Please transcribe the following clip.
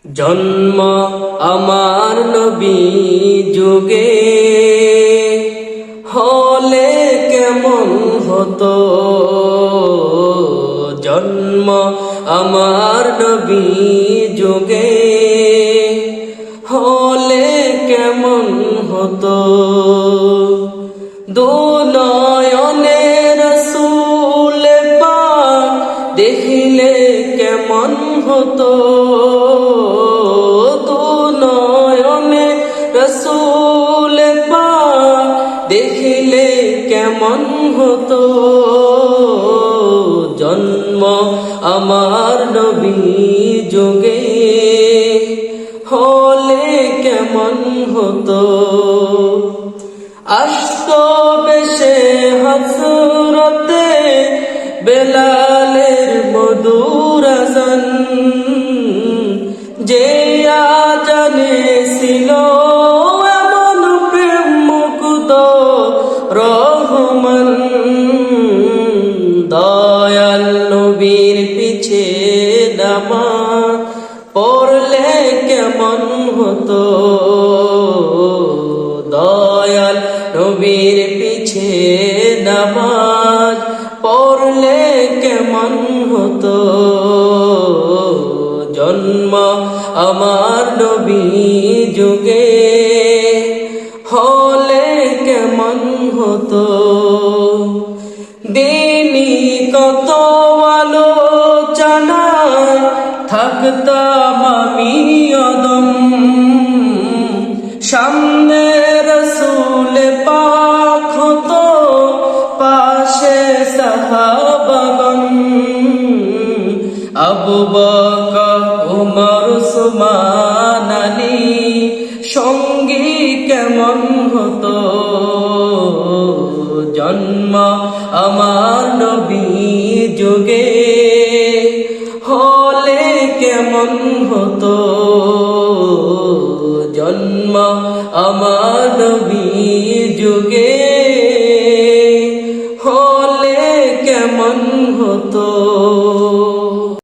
জন্ম আমার নবী যুগে হলে কেমন হতো, জন্ম আমার নবী যুগে হলে কেমন হতো। দু নয়নে রাসূল পাক দেখিলে কেমন হতো, দু নয়নে রাসূল পাক দেখিলে কেমন হতো। জন্ম আমার নবী যুগে হলে কেমন হতো। আসতো বেশে হযরতে বেলালের মধুর আযান, যে আযানে ছিল এমন প্রেম মুগ্ধ রহমান। দয়াল নবীর পিছে নামাজ পড়লে কেমন হতো, দয়াল নবীর পিছে নামাজ পড়লে কেমন হতো। জন্ম আমার নবী যুগে হলে কেমন হতো। দিনী কত আলোচনায় থাকতাম আমি অদম, সামনে রাসূল পাক হতো পাশে সাহাবাগণ। আবু বকর ওমর উসমান আলী সঙ্গী কেমন হতো। জন্ম আমার নবী যুগে হলে কেমন হতো, জন্ম আমার নবী যুগে